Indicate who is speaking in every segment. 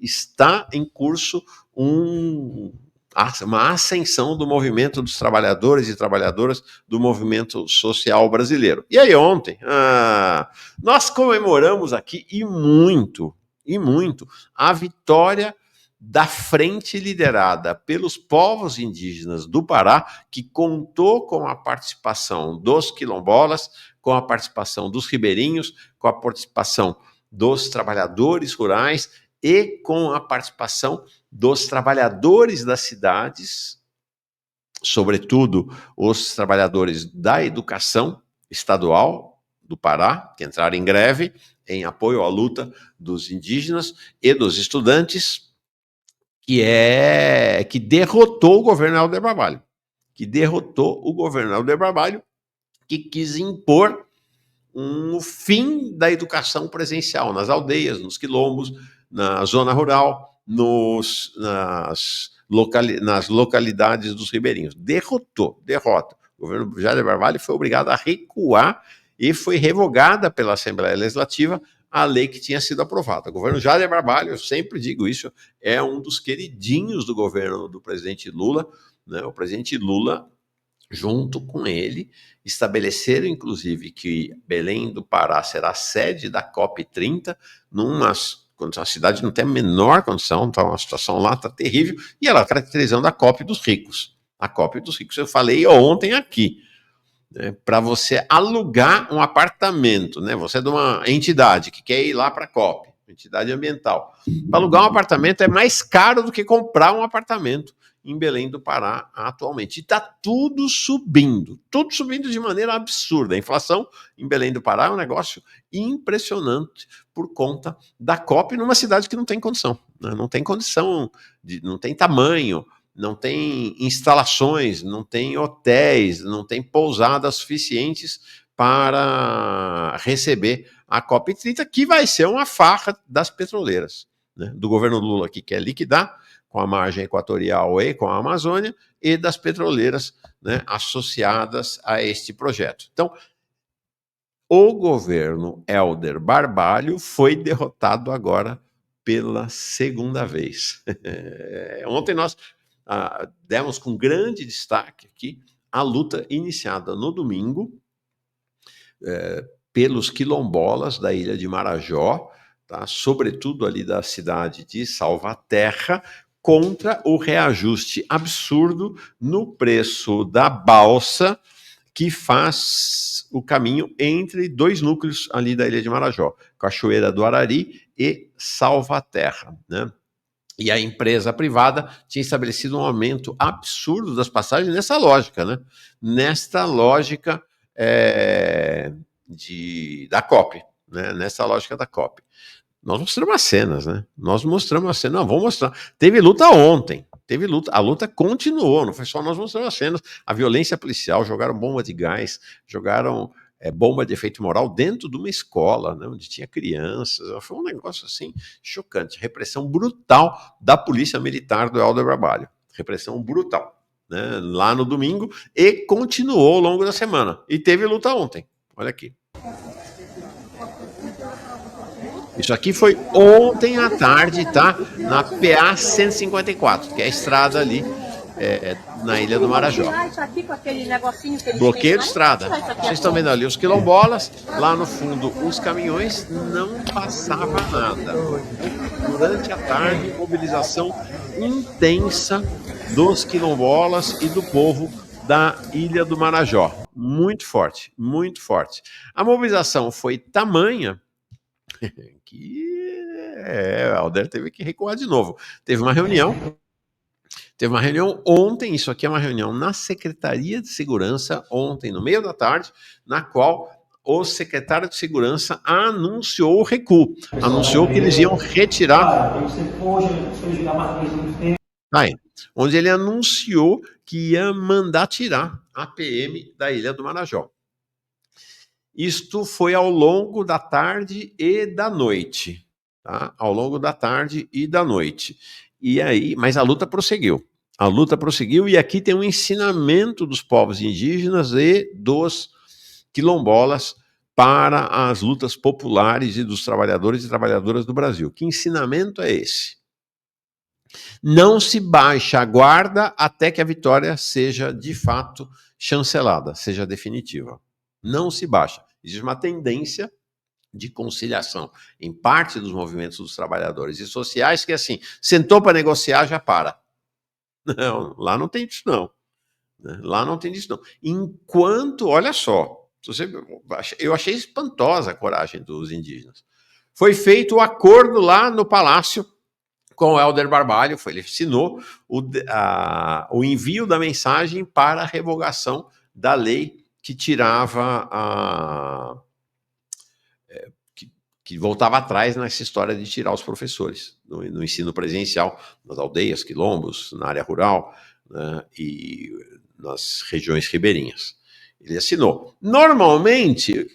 Speaker 1: está em curso uma ascensão do movimento dos trabalhadores e trabalhadoras do movimento social brasileiro. E aí ontem, nós comemoramos aqui e muito, a vitória da frente liderada pelos povos indígenas do Pará, que contou com a participação dos quilombolas, com a participação dos ribeirinhos, com a participação dos trabalhadores rurais e com a participação dos trabalhadores das cidades, sobretudo os trabalhadores da educação estadual do Pará, que entraram em greve em apoio à luta dos indígenas e dos estudantes, que derrotou o governo Helder Barbalho, que quis impor um fim da educação presencial nas aldeias, nos quilombos, na zona rural, nas localidades dos ribeirinhos. Derrota. O governo Jader Barbalho foi obrigado a recuar e foi revogada pela Assembleia Legislativa a lei que tinha sido aprovada. O governo Jader Barbalho, eu sempre digo isso, é um dos queridinhos do governo do presidente Lula, né? O presidente Lula, junto com ele, estabeleceram, inclusive, que Belém do Pará será sede da COP30, quando a cidade não tem a menor condição, então a situação lá está terrível, e ela caracterizando a COP dos ricos. A COP dos ricos, eu falei ontem aqui, né, para você alugar um apartamento, né, você é de uma entidade que quer ir lá para a COP, entidade ambiental, para alugar um apartamento é mais caro do que comprar um apartamento em Belém do Pará atualmente. E está tudo subindo de maneira absurda. A inflação em Belém do Pará é um negócio impressionante por conta da COP numa cidade que não tem condição, né? Não tem condição, não tem tamanho, não tem instalações, não tem hotéis, não tem pousadas suficientes para receber a COP30, que vai ser uma farra das petroleiras, né? Do governo Lula, que quer liquidar com a margem equatorial e com a Amazônia, e das petroleiras, né, associadas a este projeto. Então, o governo Helder Barbalho foi derrotado agora pela segunda vez. Ontem nós demos com grande destaque aqui a luta iniciada no domingo pelos quilombolas da ilha de Marajó, tá? Sobretudo ali da cidade de Salvaterra, contra o reajuste absurdo no preço da balsa que faz o caminho entre dois núcleos ali da ilha de Marajó, Cachoeira do Arari e Salvaterra, né? E a empresa privada tinha estabelecido um aumento absurdo das passagens nessa lógica, né? Nesta lógica da COP, né? Nessa lógica da COP. Nós mostramos as cenas, né? Não, vamos mostrar. Teve luta ontem, a luta continuou, não foi só nós mostramos as cenas, a violência policial, jogaram bomba de gás, jogaram bomba de efeito moral dentro de uma escola, né, onde tinha crianças, foi um negócio assim chocante, repressão brutal da polícia militar do Helder Barbalho, repressão brutal, né, lá no domingo, e continuou ao longo da semana, e teve luta ontem, olha aqui. Isso aqui foi ontem à tarde, tá? Na PA 154, que é a estrada ali na Ilha do Marajó. Bloqueio de estrada. Vocês estão vendo ali os quilombolas, lá no fundo os caminhões, não passava nada. Durante a tarde, mobilização intensa dos quilombolas e do povo da Ilha do Marajó. Muito forte, muito forte. A mobilização foi tamanha que Helder teve que recuar de novo. Teve uma reunião ontem, isso aqui é uma reunião na Secretaria de Segurança, ontem, no meio da tarde, na qual o secretário de Segurança anunciou o recuo, anunciou que eles iam retirar... Aí, onde ele anunciou que ia mandar tirar a PM da Ilha do Marajó. Isto foi ao longo da tarde e da noite, tá? Ao longo da tarde e da noite. E aí, mas a luta prosseguiu. A luta prosseguiu e aqui tem um ensinamento dos povos indígenas e dos quilombolas para as lutas populares e dos trabalhadores e trabalhadoras do Brasil. Que ensinamento é esse? Não se baixa a guarda até que a vitória seja, de fato, chancelada, seja definitiva. Não se baixa. Existe uma tendência de conciliação em parte dos movimentos dos trabalhadores e sociais que, assim, sentou para negociar, já para. Não, lá não tem isso, não. Lá não tem isso, não. Enquanto, olha só, eu achei espantosa a coragem dos indígenas. Foi feito o acordo lá no palácio com o Helder Barbalho, ele assinou o envio da mensagem para a revogação da lei que tirava que voltava atrás nessa história de tirar os professores no ensino presencial, nas aldeias, quilombos, na área rural, né, e nas regiões ribeirinhas. Ele assinou. Normalmente,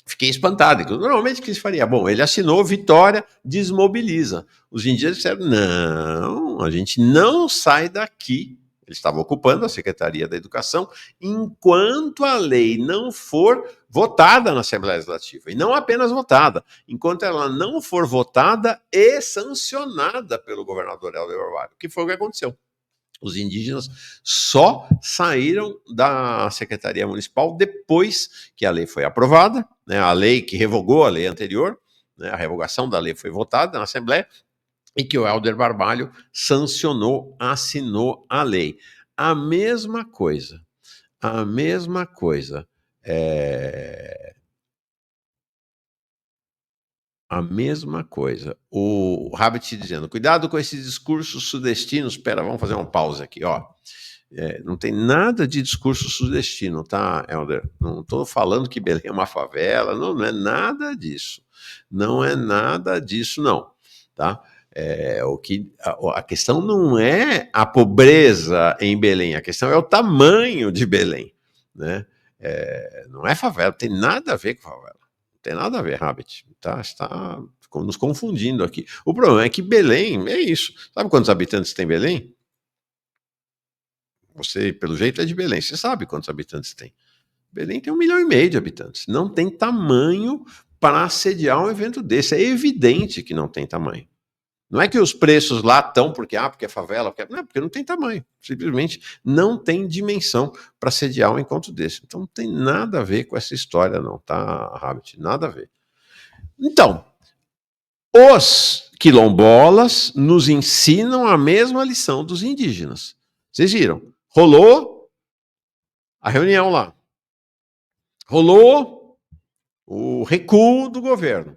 Speaker 1: fiquei espantado. Normalmente, o que se faria? Bom, ele assinou, Vitória desmobiliza. Os indígenas disseram, não, a gente não sai daqui. Eles estavam ocupando a Secretaria da Educação enquanto a lei não for votada na Assembleia Legislativa. E não apenas votada, enquanto ela não for votada e sancionada pelo governador Helder Barbalho, que foi o que aconteceu. Os indígenas só saíram da Secretaria Municipal depois que a lei foi aprovada, né, a lei que revogou a lei anterior, né, a revogação da lei foi votada na Assembleia, e que o Helder Barbalho sancionou, assinou a lei. A mesma coisa, a mesma coisa. A mesma coisa. O Rabbit dizendo, cuidado com esses discursos sudestinos. Espera, vamos fazer uma pausa aqui, ó. Não tem nada de discurso sudestino, tá, Helder? Não estou falando que Belém é uma favela, não é nada disso. Não é nada disso, não, tá? A questão não é a pobreza em Belém, a questão é o tamanho de Belém, né? Não é favela, não tem nada a ver com favela. Não tem nada a ver, Rabbit. Tá, está nos confundindo aqui. O problema é que Belém é isso. Sabe quantos habitantes tem Belém? Você, pelo jeito, é de Belém. Você sabe quantos habitantes tem. Belém tem 1,5 milhão de habitantes. Não tem tamanho para sediar um evento desse. É evidente que não tem tamanho. Não é que os preços lá estão porque é favela, porque não tem tamanho. Simplesmente não tem dimensão para sediar um encontro desse. Então não tem nada a ver com essa história, não, tá, Rabbit? Nada a ver. Então, os quilombolas nos ensinam a mesma lição dos indígenas. Vocês viram? Rolou a reunião lá. Rolou o recuo do governo.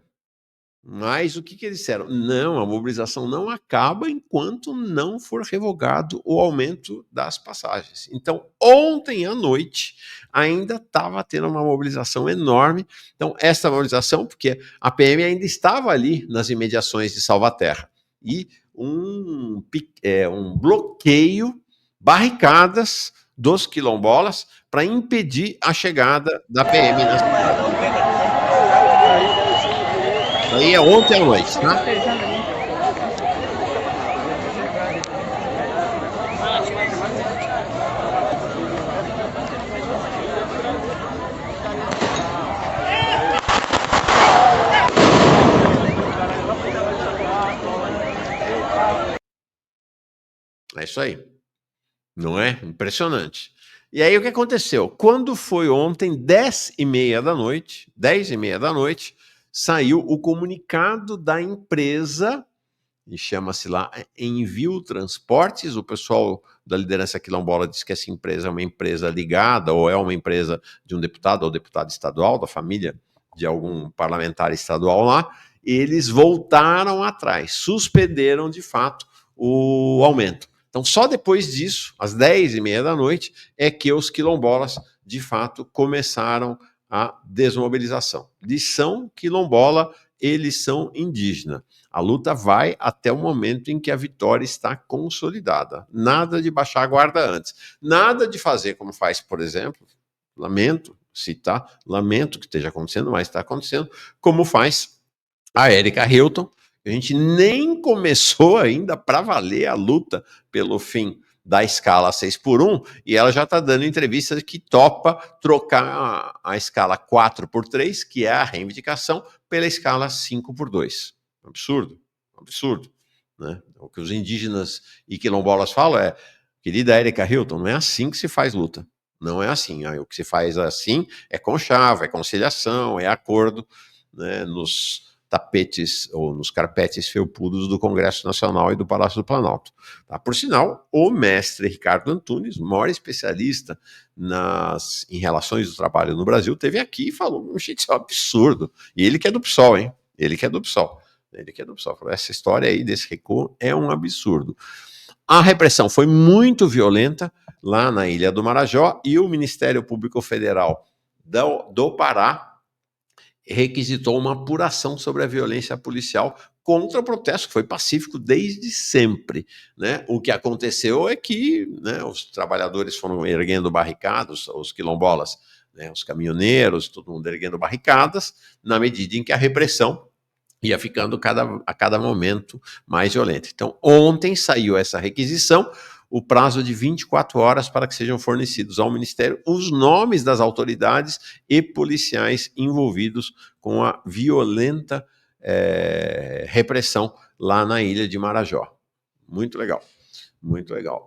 Speaker 1: Mas o que eles disseram? Não, a mobilização não acaba enquanto não for revogado o aumento das passagens. Então, ontem à noite, ainda estava tendo uma mobilização enorme. Então, essa mobilização, porque a PM ainda estava ali nas imediações de Salvaterra. E um bloqueio, barricadas dos quilombolas para impedir a chegada da PM na cidade. Aí é ontem à noite, tá? É isso aí. Não é? Impressionante. E aí o que aconteceu? Quando foi ontem, 10h30 da noite, 10h30 da noite, saiu o comunicado da empresa, e chama-se lá Envio Transportes. O pessoal da liderança quilombola diz que essa empresa é uma empresa ligada, ou é uma empresa de um deputado ou deputado estadual, da família de algum parlamentar estadual lá. Eles voltaram atrás, suspenderam de fato o aumento. Então, só depois disso, às 10h30 da noite, é que os quilombolas, de fato, começaram a desmobilização. Lição quilombola e lição indígena. A luta vai até o momento em que a vitória está consolidada. Nada de baixar a guarda antes. Nada de fazer como faz, por exemplo, lamento citar, lamento que esteja acontecendo, mas está acontecendo, como faz a Erika Hilton. A gente nem começou ainda para valer a luta pelo fim da escala 6x1, e ela já está dando entrevistas que topa trocar a escala 4x3, que é a reivindicação, pela escala 5x2. Absurdo, absurdo. né? O que os indígenas e quilombolas falam é, querida Érica Hilton, não é assim que se faz luta. Não é assim. O que se faz assim é conchavo, é conciliação, é acordo, né, nos tapetes ou nos carpetes felpudos do Congresso Nacional e do Palácio do Planalto. Tá? Por sinal, o mestre Ricardo Antunes, maior especialista em relações do trabalho no Brasil, teve aqui e falou, gente, isso é um absurdo. E ele que é do PSOL, hein? Ele que é do PSOL. Ele que é do PSOL. Falou, essa história aí desse recuo é um absurdo. A repressão foi muito violenta lá na Ilha do Marajó e o Ministério Público Federal do Pará requisitou uma apuração sobre a violência policial contra o protesto, que foi pacífico desde sempre, né? O que aconteceu é que, né, os trabalhadores foram erguendo barricadas, os quilombolas, né, os caminhoneiros, todo mundo erguendo barricadas, na medida em que a repressão ia ficando a cada momento mais violenta. Então, ontem saiu essa requisição, o prazo de 24 horas para que sejam fornecidos ao Ministério os nomes das autoridades e policiais envolvidos com a violenta repressão lá na ilha de Marajó. Muito legal, muito legal.